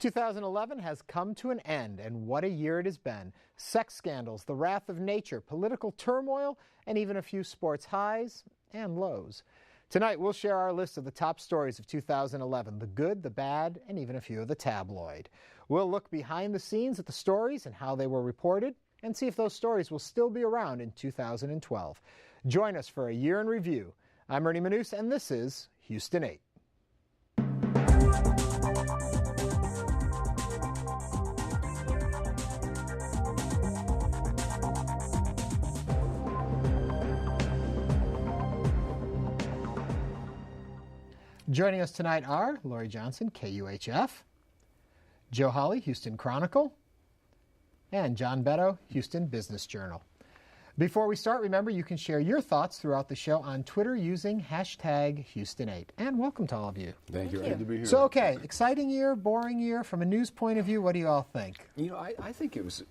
2011 has come to an end, and what a year it has been. Sex scandals, the wrath of nature, political turmoil, and even a few sports highs and lows. Tonight, we'll share our list of the top stories of 2011, the good, the bad, and even a few of the tabloid. We'll look behind the scenes at the stories and how they were reported, and see if those stories will still be around in 2012. Join us for a year in review. I'm Ernie Manous, and this is Houston 8. Joining us tonight are Lori Johnson, KUHF, Joe Hawley, Houston Chronicle, and John Beto, Houston Business Journal. Before we start, remember you can share your thoughts throughout the show on Twitter using hashtag Houston8. And welcome to all of you. Thank you. Good to be here. So, okay, exciting year, boring year. From a news point of view, what do you all think? You know, I think it was,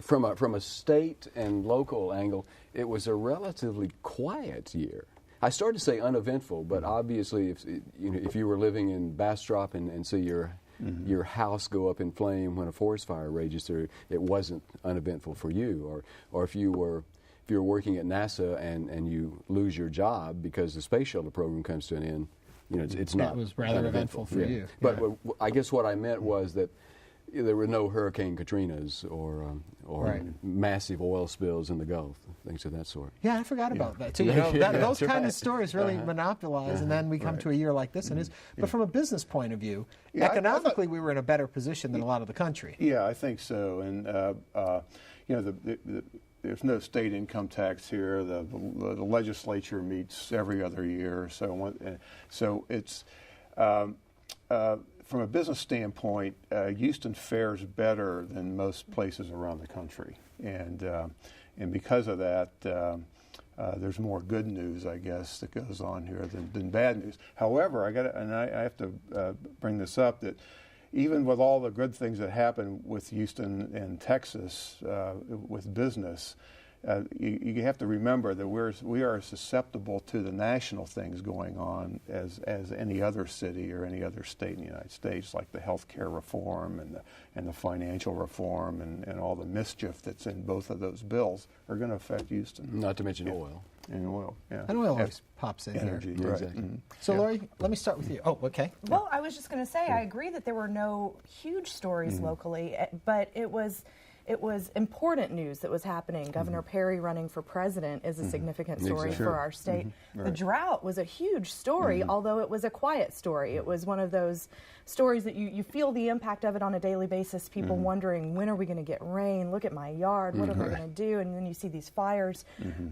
from a state and local angle, it was a relatively quiet year. I started to say uneventful, but obviously, if you were living in Bastrop and see your house go up in flame when a forest fire rages through, it wasn't uneventful for you. Or if you were working at NASA and you lose your job because the space shuttle program comes to an end, it's not. That was rather eventful for you. But I guess what I meant was that there were no Hurricane Katrinas or massive oil spills in the Gulf, things of that sort. Yeah, I forgot about that too. Those kind of stories really monopolize, and then we come to a year like this. But from a business point of view, economically, we were in a better position than a lot of the country. Yeah, I think so. And there's no state income tax here. The legislature meets every other year, so it's. From a business standpoint, Houston fares better than most places around the country, and because of that, there's more good news, I guess, that goes on here than bad news. However, I have to bring this up, that even with all the good things that happen with Houston and Texas with business, you have to remember that we are as susceptible to the national things going on as any other city or any other state in the United States, like the health care reform and the financial reform and all the mischief that's in both of those bills are going to affect Houston. Not to mention oil. And oil, yeah. And oil always pops in energy, here. right. Exactly. So, Lori, let me start with you. Oh, okay. Well, I was just going to say, I agree that there were no huge stories locally, but it was important news that was happening. Governor Perry running for president is a significant story for our state. Right. The drought was a huge story, although it was a quiet story. It was one of those stories that you feel the impact of it on a daily basis, people wondering, when are we going to get rain? Look at my yard. What am I going to do? And then you see these fires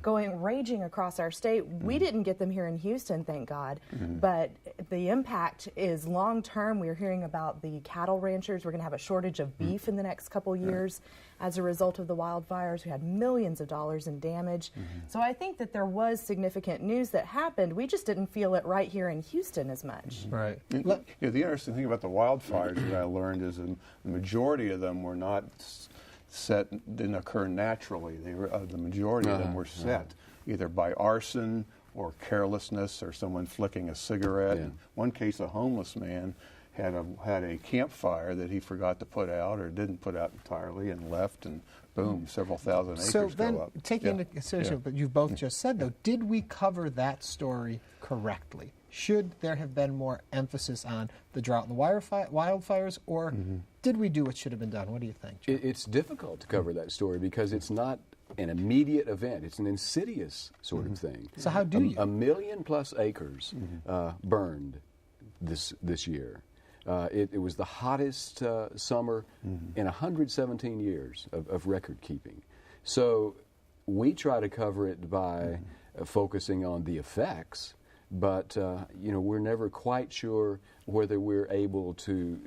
raging across our state. We didn't get them here in Houston, thank God, but the impact is long term. We're hearing about the cattle ranchers. We're going to have a shortage of beef in the next couple years. As a result of the wildfires, we had millions of dollars in damage. So I think that there was significant news that happened. We just didn't feel it right here in Houston as much. Right. The interesting thing about the wildfires that I learned is the majority of them were not didn't occur naturally. The majority of them were set either by arson or carelessness or someone flicking a cigarette. In one case, a homeless man had a campfire that he forgot to put out or didn't put out entirely and left, and boom, several thousand acres So then, go up. taking into consideration what you've both just said, though, did we cover that story correctly? Should there have been more emphasis on the drought and the wildfires, or did we do what should have been done? What do you think, Joe? It's difficult to cover that story because it's not an immediate event. It's an insidious sort of thing. So how do you? 1 million plus acres burned this year. It was the hottest summer in 117 years of record keeping. So we try to cover it by focusing on the effects, but we're never quite sure whether we're able to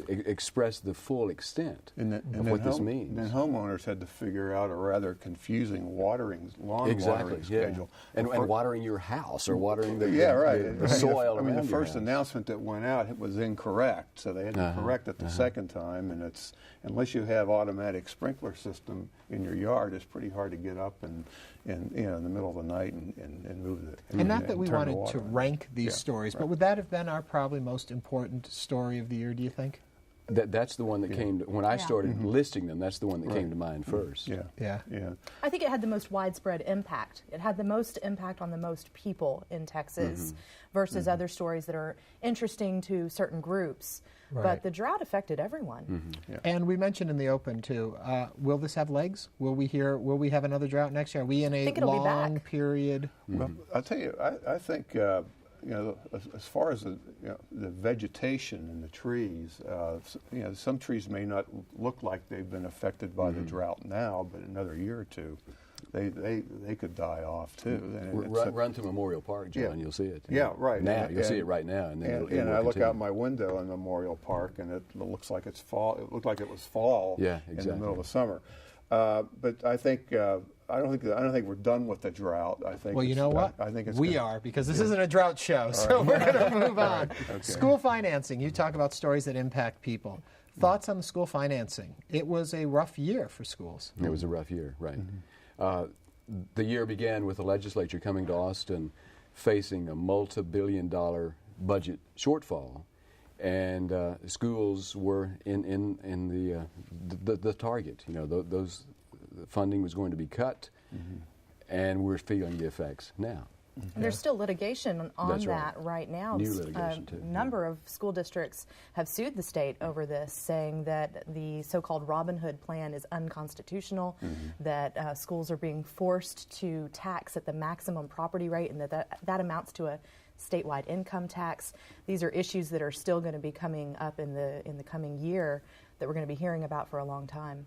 express the full extent of what this means. Then homeowners had to figure out a rather confusing lawn watering schedule. And watering your house or watering the soil I mean, the around first your house. announcement that went out was incorrect, so they had to correct it the second time. And it's, unless you have automatic sprinkler system in your yard, it's pretty hard to get up and in the middle of the night and move it. And not that we wanted to rank these stories, but would that have been our probably most important story of the year, do you think? That's the one that came to, when I started listing them. That's the one that came to mind first. Yeah. I think it had the most widespread impact. It had the most impact on the most people in Texas versus other stories that are interesting to certain groups. Right. But the drought affected everyone. And we mentioned in the open too. Will this have legs? Will we have another drought next year? Are we in a long period? Well, I'll tell you, I think as far as the vegetation and the trees, some trees may not look like they've been affected by the drought now, but another year or two, they could die off too. Run to Memorial Park, John. You'll see it. Yeah, right. Now you'll see it right now, and then and I look out my window in Memorial Park, and it looks like it's fall. It looked like it was fall in the middle of summer. But I think I don't think we're done with the drought. I think. Well, you know what? I think we are, because this isn't a drought show, so we're going to move on. Okay. School financing. You talk about stories that impact people. Thoughts on the school financing? It was a rough year for schools. It was a rough year, right? The year began with the legislature coming to Austin, facing a multi-billion-dollar budget shortfall, and schools were in the target. Those funding was going to be cut, and we're feeling the effects now. And there's still litigation on that right now. New litigation, too. A number of school districts have sued the state over this, saying that the so-called Robin Hood plan is unconstitutional, that schools are being forced to tax at the maximum property rate, and that amounts to a statewide income tax. These are issues that are still going to be coming up in the coming year that we're going to be hearing about for a long time.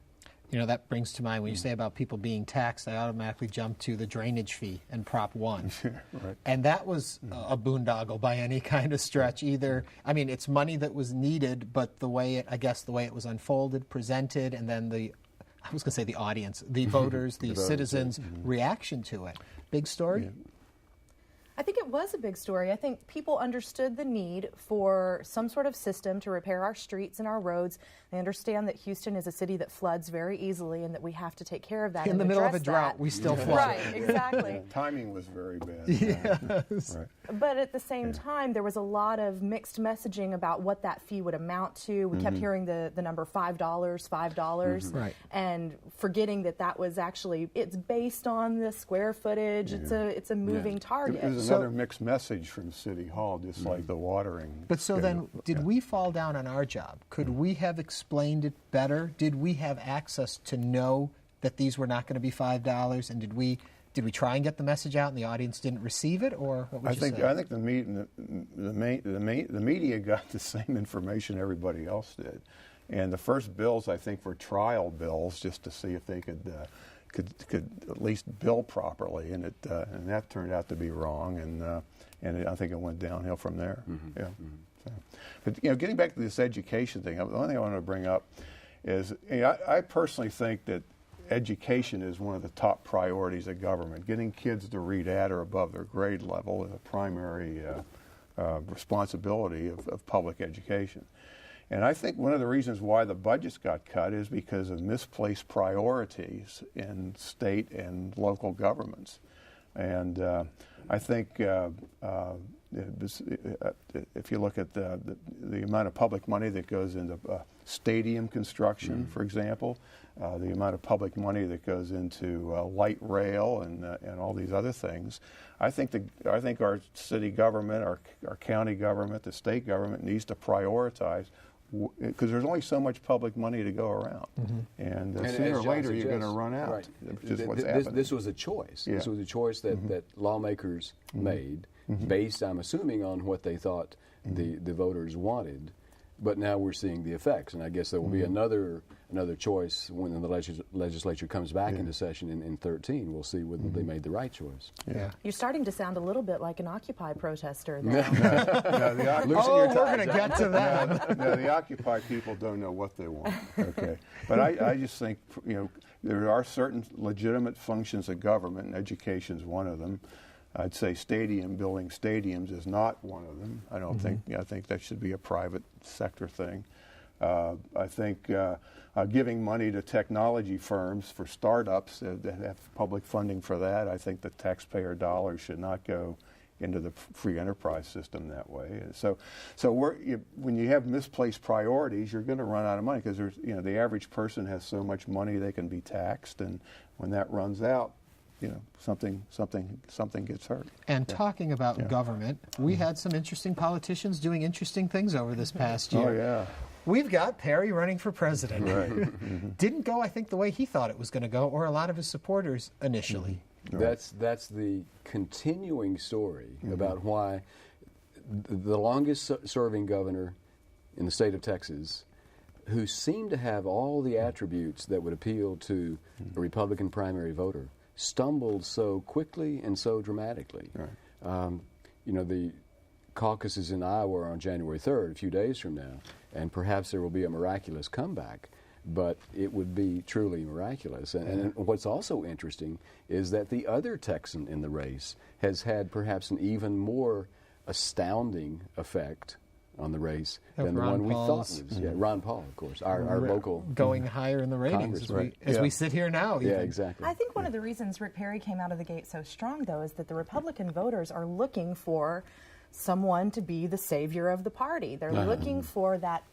That brings to mind, when you say about people being taxed, I automatically jump to the drainage fee in Prop 1. Right. And that was a boondoggle by any kind of stretch either. I mean, it's money that was needed, but the way it was unfolded, presented, and then the audience, the voters, the citizens' reaction to it. Big story? Yeah. I think it was a big story. I think people understood the need for some sort of system to repair our streets and our roads. They understand that Houston is a city that floods very easily and that we have to take care of that. In the middle of a drought, we still flood. Right, exactly. Timing was very bad. Yes. Right. But at the same time, there was a lot of mixed messaging about what that fee would amount to. We kept hearing the number $5, Right. and forgetting that was actually, it's based on the square footage. It's a moving target. It was another mixed message from City Hall, just like the watering. But so then, did we fall down on our job? Could we have explained it better? Did we have access to know that these were not going to be $5? And did we try and get the message out and the audience didn't receive it, or what would you say? I think the media got the same information everybody else did, and the first bills I think were trial bills just to see if they could at least bill properly, and that turned out to be wrong, and I think it went downhill from there. So, but getting back to this education thing, the only thing I want to bring up is I personally think that education is one of the top priorities of government. Getting kids to read at or above their grade level is a primary responsibility of public education. And I think one of the reasons why the budgets got cut is because of misplaced priorities in state and local governments. And I think if you look at the amount of public money that goes into stadium construction, for example, the amount of public money that goes into light rail and all these other things, I think our city government, our county government, the state government needs to prioritize, because there's only so much public money to go around, and sooner or later you're going to run out. Right. Which is what's happening. This was a choice. This was a choice that lawmakers made, based, I'm assuming, on what they thought the voters wanted. But now we're seeing the effects, and I guess there will be another choice when the legislature comes back into session in 13. We'll see whether they made the right choice. Yeah. You're starting to sound a little bit like an Occupy protester now. We're going to get to that. No, the Occupy people don't know what they want. Okay, but I just think there are certain legitimate functions of government, and education is one of them. I'd say building stadiums is not one of them. I don't think. I think that should be a private sector thing. I think giving money to technology firms for startups that have public funding for that. I think the taxpayer dollars should not go into the free enterprise system that way. So when you have misplaced priorities, you're going to run out of money because the average person has so much money they can be taxed, and when that runs out, something gets hurt. And talking about government, we had some interesting politicians doing interesting things over this past year. Oh yeah. We've got Perry running for president. Right. Didn't go, I think, the way he thought it was going to go, or a lot of his supporters initially. Right. That's the continuing story about why the longest serving governor in the state of Texas, who seemed to have all the attributes that would appeal to a Republican primary voter, stumbled so quickly and so dramatically. Right. The caucuses in Iowa are on January 3rd, a few days from now, and perhaps there will be a miraculous comeback. But it would be truly miraculous. And what's also interesting is that the other Texan in the race has had perhaps an even more astounding effect on the race than the Ron one we Paul's. thought was. Yeah, Ron Paul, of course, our local going higher in the ratings as we sit here now. Yeah, even. exactly. I think one of the reasons Rick Perry came out of the gate so strong, though, is that the Republican voters are looking for someone to be the savior of the party. They're looking for that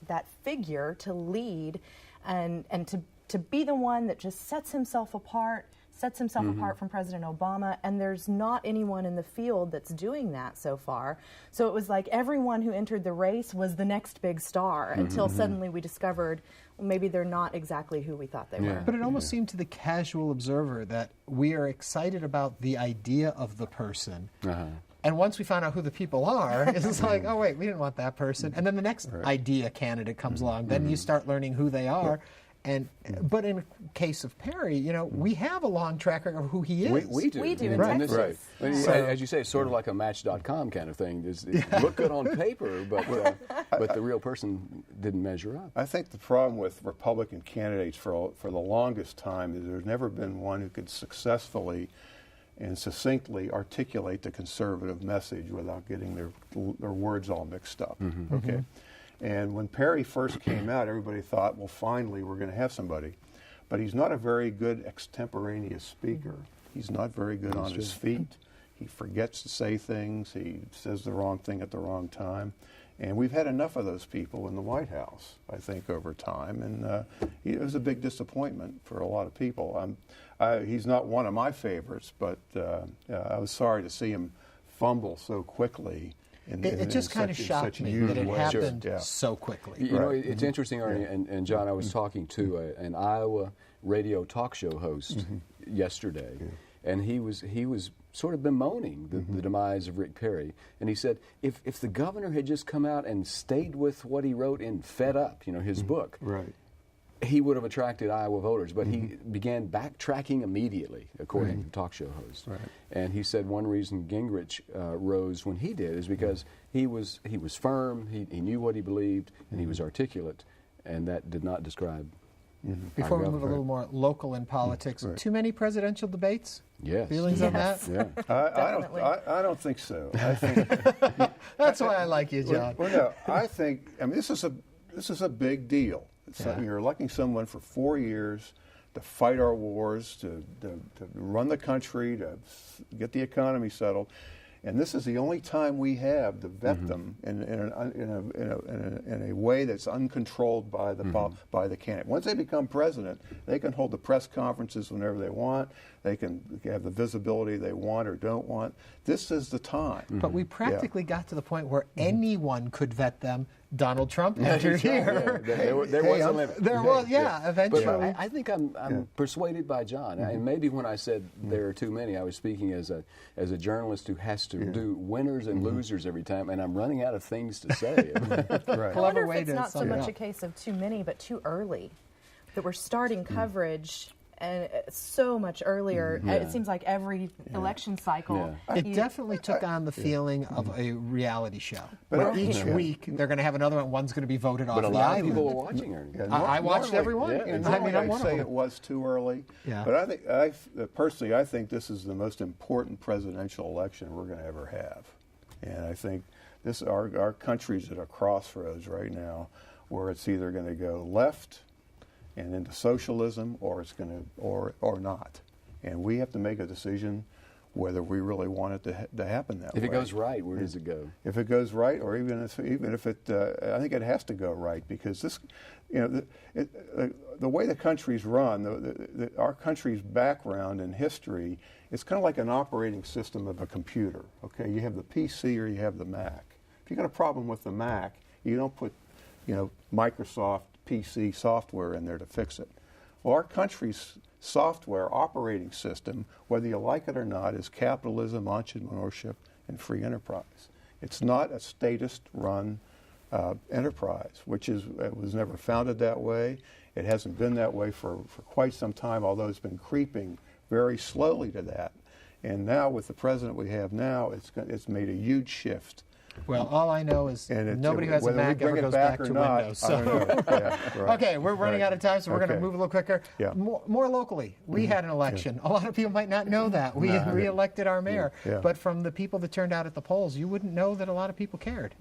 figure to lead and to be the one that just sets himself apart from President Obama, and there's not anyone in the field that's doing that so far. So it was like everyone who entered the race was the next big star until suddenly we discovered maybe they're not exactly who we thought they were. But it almost seemed to the casual observer that we are excited about the idea of the person. And once we found out who the people are, it's like, oh, wait, we didn't want that person. And then the next idea candidate comes along. Then you start learning who they are. But in the case of Perry, we have a long track record of who he is. We do. We do in And Texas. as you say, it's sort of like a Match.com kind of thing. It look good on paper, but the real person didn't measure up. I think the problem with Republican candidates for the longest time is there's never been one who could successfully and succinctly articulate the conservative message without getting their words all mixed up. Okay. And when Perry first came out, everybody thought, well, finally, we're going to have somebody. But he's not a very good extemporaneous speaker. He's not very good on his feet. He forgets to say things. He says the wrong thing at the wrong time. And we've had enough of those people in the White House, I think, over time. And it was a big disappointment for a lot of people. He's not one of my favorites, but I was sorry to see him fumble so quickly. It just kind of shocked me that it happened so quickly. It's interesting, Arnie, and John, I was talking to an Iowa radio talk show host yesterday, and he was sort of bemoaning the demise of Rick Perry, and he said if the governor had just come out and stayed with what he wrote in Fed Up, his book, he would have attracted Iowa voters, but he began backtracking immediately, according to the talk show host. And he said one reason Gingrich rose when he did is because he was firm, he knew what he believed, and he was articulate, and that did not describe. Before we move a little more local in politics, too many presidential debates? Yes. Feelings on that? Yeah. I don't think so. I think that's why I like you, John. Well, no, I mean, this is a big deal. You're electing someone for 4 years to fight our wars, to run the country, to get the economy settled, and this is the only time we have to vet them in a way that's uncontrolled by the candidate. Once they become president, they can hold the press conferences whenever they want. They can have the visibility they want or don't want. This is the time. But we practically got to the point where anyone could vet them. Donald Trump entered here. There was a limit. Eventually. But I think I'm persuaded by John. And maybe when I said there are too many, I was speaking as a journalist who has to do winners and losers every time, and I'm running out of things to say. I wonder if it's not so much a case of too many, but too early. That we're starting coverage and so much earlier. It seems like every election cycle. It definitely took on the feeling of a reality show. But each week they're going to have another one. One's going to be voted off. But a lot of people were watching her. I watched every one. I'd say it was too early. But personally, I think this is the most important presidential election we're going to ever have. And I think our country's at a crossroads right now, where it's either going to go left and into socialism, or it's going to, or not. And we have to make a decision whether we really want it to happen that way. If it goes right, where does it go? If it goes right, or even if it, I think it has to go right, because this, the way the country's run, our country's background and history, it's kind of like an operating system of a computer. Okay, you have the PC or you have the Mac. If you got a problem with the Mac, you don't put, Microsoft PC software in there to fix it. Well, our country's software operating system, whether you like it or not, is capitalism, entrepreneurship, and free enterprise. It's not a statist-run enterprise, it was never founded that way. It hasn't been that way for quite some time, although it's been creeping very slowly to that. And now, with the president we have now, it's made a huge shift. Well, all I know is nobody who has a Mac ever goes back to Windows. So. I don't know. Yeah, right. Okay, we're running out of time, so we're going to move a little quicker. Yeah. More locally, we had an election. A lot of people might not know that. We re-elected our mayor. Yeah. But from the people that turned out at the polls, you wouldn't know that a lot of people cared.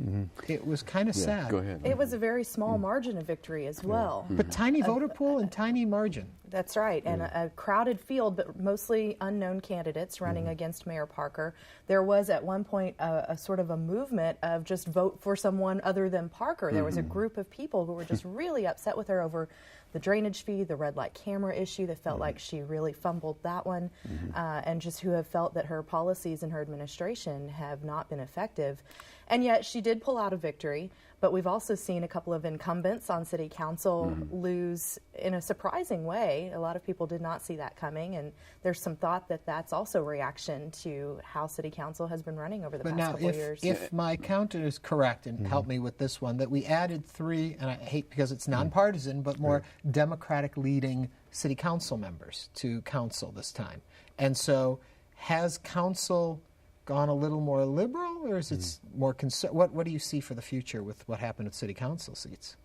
It was kind of sad. Go ahead. It was a very small margin of victory as well. But tiny voter pool and tiny margin. That's right, and a crowded field, but mostly unknown candidates running against Mayor Parker. There was at one point a sort of a movement of just vote for someone other than Parker. There was a group of people who were just really upset with her over the drainage fee, the red light camera issue. They felt like she really fumbled that one, and just who have felt that her policies and her administration have not been effective. And yet she did pull out a victory, but we've also seen a couple of incumbents on city council lose in a surprising way. A lot of people did not see that coming, and there's some thought that that's also reaction to how city council has been running over the past couple of years. If my count is correct, and help me with this one, that we added 3, and I hate because it's nonpartisan, but more Democratic leading city council members to council this time. And so has council gone a little more liberal, or is it more conservative? What do you see for the future with what happened at city council seats?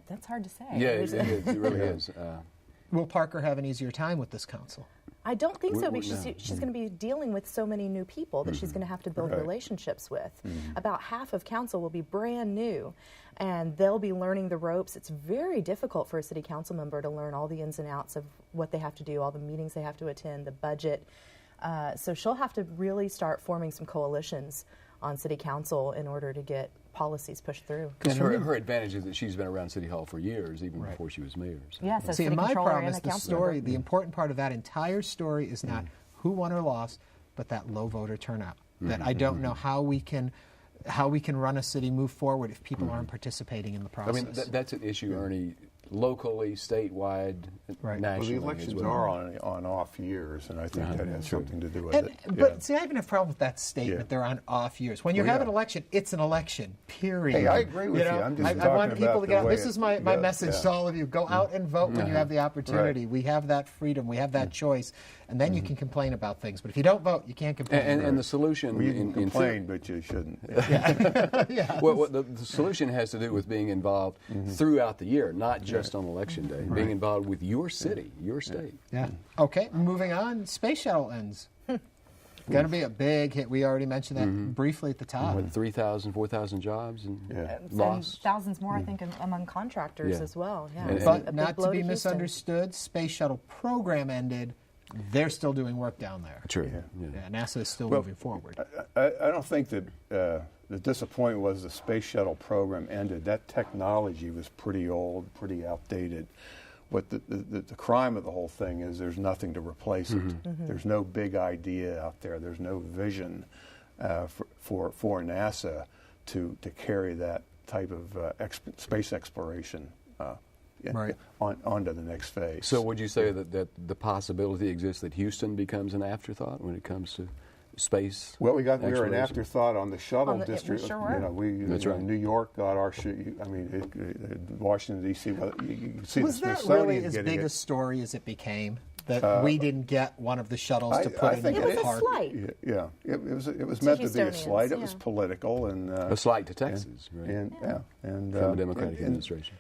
That's hard to say. Yeah, it really is. Will Parker have an easier time with this council? I don't think so, because she's going to be dealing with so many new people that she's going to have to build relationships with. About half of council will be brand new, and they'll be learning the ropes. It's very difficult for a city council member to learn all the ins and outs of what they have to do, all the meetings they have to attend, the budget. So she'll have to really start forming some coalitions on city council in order to get policies pushed through. Because her advantage is that she's been around City Hall for years, even before she was mayor. So. Yes, See, my problem is the story. The important part of that entire story is not who won or lost, but that low voter turnout. That I don't know how we can run a city move forward if people aren't participating in the process. I mean, that's an issue, Ernie, locally, statewide, nationally. Well, the elections are on off years, and I think that has something to do with it. But see, I even have a problem with that statement. They're on off years. When you have an election, it's an election, period. Hey, I agree with you. I'm just I want people to get out. way This is my message to all of you. Go out and vote when you have the opportunity. We have that freedom. We have that choice. And then you can complain about things. But if you don't vote, you can't complain. And the solution... You can complain, but you shouldn't. Well, the solution has to do with being involved throughout the year, not just on Election Day. Being involved with your city, your state. Yeah. Okay, moving on. Space shuttle ends. Going to be a big hit. We already mentioned that briefly at the top. 3,000, 4,000 jobs and lost. And thousands more, I think, among contractors as well. Yeah. But not to be misunderstood, space shuttle program ended. They're still doing work down there. True. Yeah, NASA is still moving forward. I don't think that the disappointment was the space shuttle program ended. That technology was pretty old, pretty outdated. What the crime of the whole thing is there's nothing to replace it. There's no big idea out there. There's no vision for NASA to carry that type of space exploration onto the next phase. So would you say that the possibility exists that Houston becomes an afterthought when it comes to space? Well, we were an afterthought on the shuttle district. We sure were. That's right. New York got our. Washington D.C. You see was the that Smithsonian really as big a story as it became? That we didn't get one of the shuttles to put in the park. It was a slight. It was meant to be a slight. It was political and a slight to Texas, and from a Democratic administration.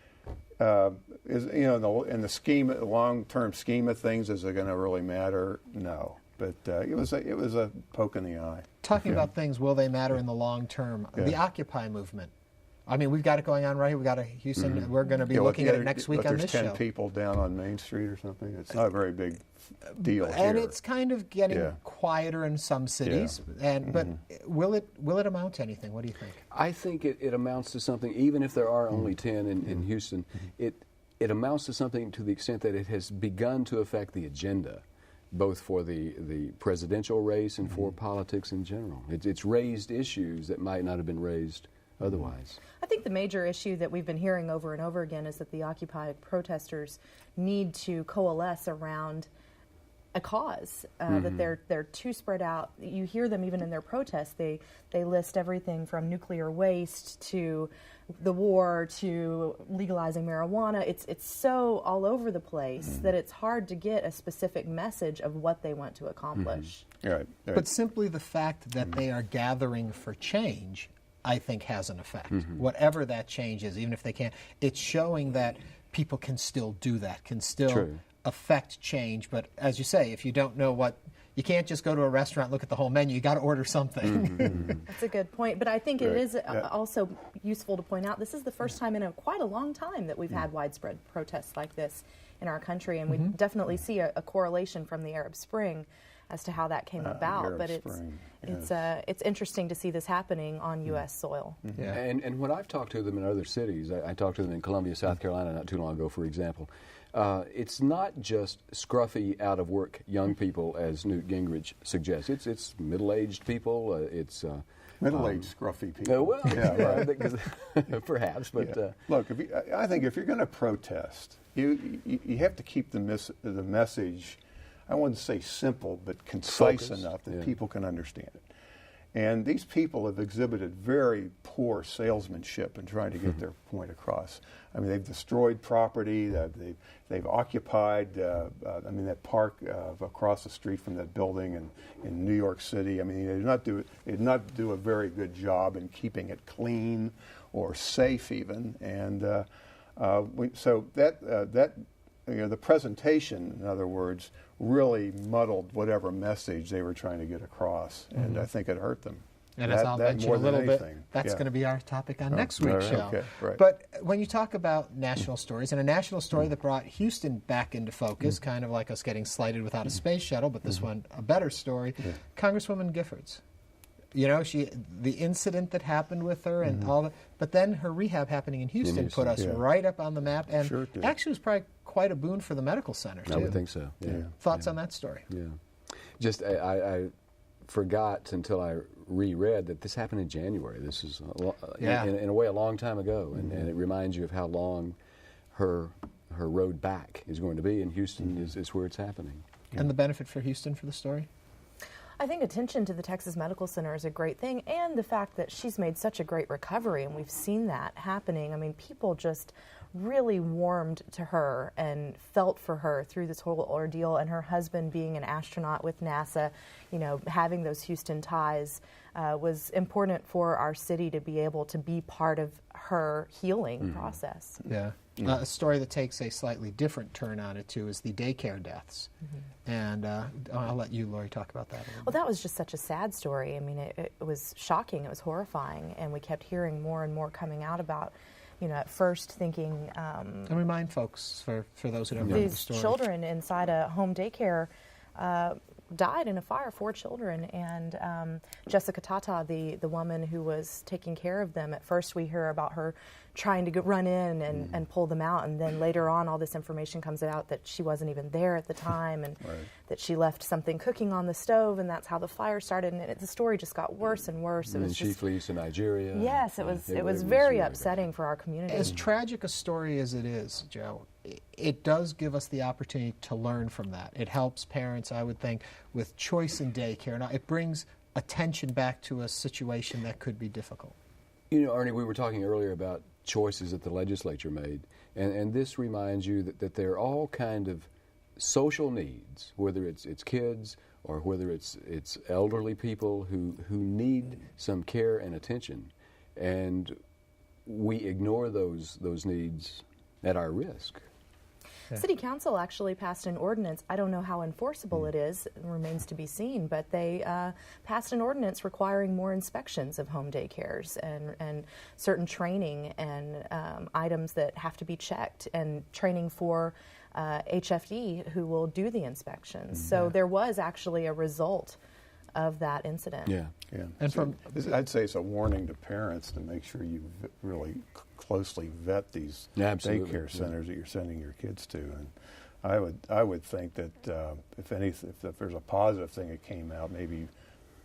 In the long-term scheme of things, is it going to really matter? No. But it was a poke in the eye. Talking about things, will they matter in the long term? The Occupy movement I mean, we've got it going on right here. We've got a Houston. We're going to be looking at it next week on this show. There's 10 people down on Main Street or something. It's not a very big deal here. And it's kind of getting quieter in some cities. But will it amount to anything? What do you think? I think it amounts to something, even if there are only 10 in Houston, it amounts to something to the extent that it has begun to affect the agenda, both for the presidential race and for politics in general. It's raised issues that might not have been raised otherwise. I think the major issue that we've been hearing over and over again is that the Occupy protesters need to coalesce around a cause, that they're too spread out. You hear them even in their protests. They list everything from nuclear waste to the war to legalizing marijuana. It's so all over the place that it's hard to get a specific message of what they want to accomplish. Right. But simply the fact that they are gathering for change, I think, has an effect. Whatever that change is, even if they can't, it's showing that people can still do that, can still affect change. But as you say, if you don't know what, you can't just go to a restaurant, look at the whole menu. You got to order something. That's a good point. But I think it is also useful to point out this is the first time in quite a long time that we've had widespread protests like this in our country, and we definitely see a correlation from the Arab Spring as to how that came about. But it's interesting to see this happening on U.S. soil. And when I've talked to them in other cities, I talked to them in Columbia, South Carolina not too long ago, for example, it's not just scruffy, out-of-work young people, as Newt Gingrich suggests. It's middle-aged people. It's middle-aged, scruffy people. Well, perhaps. But look, I think if you're going to protest, you have to keep the message, I wouldn't say simple, but concise enough that people can understand it. And these people have exhibited very poor salesmanship in trying to get their point across. I mean, they've destroyed property. They've occupied. That park across the street from that building in New York City. I mean, they did not do a very good job in keeping it clean or safe, even. And so the presentation, in other words, really muddled whatever message they were trying to get across, and I think it hurt them. And as I'll mention a little bit, that's going to be our topic on next week's show. Okay, right. But when you talk about national stories, and a national story that brought Houston back into focus, kind of like us getting slighted without a space shuttle, but this one a better story, Congresswoman Giffords. You know, the incident that happened with her and all that, but then her rehab happening in Houston put us right up on the map, and actually was probably quite a boon for the medical center, too. I would think so, Thoughts on that story? Yeah. Just, I forgot until I reread that this happened in January. This is, in a way, a long time ago, and it reminds you of how long her road back is going to be, and Houston is where it's happening. And the benefit for Houston for the story? I think attention to the Texas Medical Center is a great thing, and the fact that she's made such a great recovery, and we've seen that happening. I mean, people just really warmed to her and felt for her through this whole ordeal, and her husband being an astronaut with NASA, you know, having those Houston ties was important for our city to be able to be part of her healing process. Yeah. A story that takes a slightly different turn on it, too, is the daycare deaths. And I'll let you, Lori, talk about that a little bit. Well, that was just such a sad story. I mean, it was shocking. It was horrifying. And we kept hearing more and more coming out about, you know, at first thinking... and remind folks, for those who don't know the story. These children inside a home daycare died in a fire, 4 children, and Jessica Tata, the woman who was taking care of them, at first we hear about her trying to run in and pull them out, and then later on all this information comes out that she wasn't even there at the time, and that she left something cooking on the stove, and that's how the fire started, and the story just got worse and worse. And then she flees to Nigeria. Yes, it was very upsetting for our community. As tragic a story as it is, Joe, it does give us the opportunity to learn from that. It helps parents, I would think, with choice in daycare. Now, it brings attention back to a situation that could be difficult. You know, Ernie, we were talking earlier about choices that the legislature made, and this reminds you that there are all kind of social needs, whether it's kids or whether it's elderly people who need some care and attention, and we ignore those needs at our risk. City Council actually passed an ordinance. I don't know how enforceable it is. It remains to be seen. But they passed an ordinance requiring more inspections of home daycares and certain training and items that have to be checked, and training for HFD who will do the inspections. So there was actually a result of that incident. Yeah. And so I'd say it's a warning to parents to make sure you really closely vet these daycare centers that you're sending your kids to. And I would think that if there's a positive thing that came out, maybe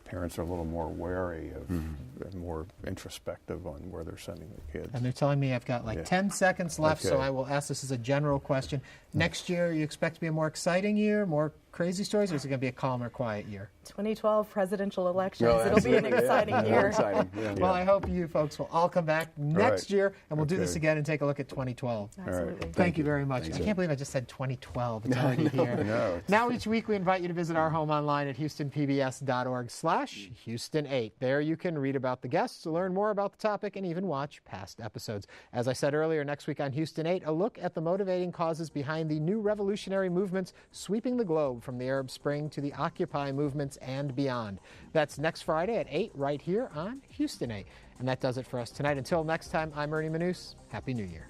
parents are a little more wary of and more introspective on where they're sending their kids. And they're telling me I've got 10 seconds left, so I will ask this as a general question. Next year, you expect to be a more exciting year, more crazy stories, or is it going to be a calmer, quiet year? 2012 presidential elections. It'll be an exciting year. Exciting. Well, I hope you folks will all come back next year, and we'll do this again and take a look at 2012. Absolutely. Thank you very much. I can't believe I just said 2012. It's already here. Now each week we invite you to visit our home online at HoustonPBS.org/Houston8. There you can read about the guests, learn more about the topic, and even watch past episodes. As I said earlier, next week on Houston 8, a look at the motivating causes behind the new revolutionary movements sweeping the globe from the Arab Spring to the Occupy movements and beyond. That's next Friday at 8 right here on Houston 8. And that does it for us tonight. Until next time, I'm Ernie Manous. Happy New Year.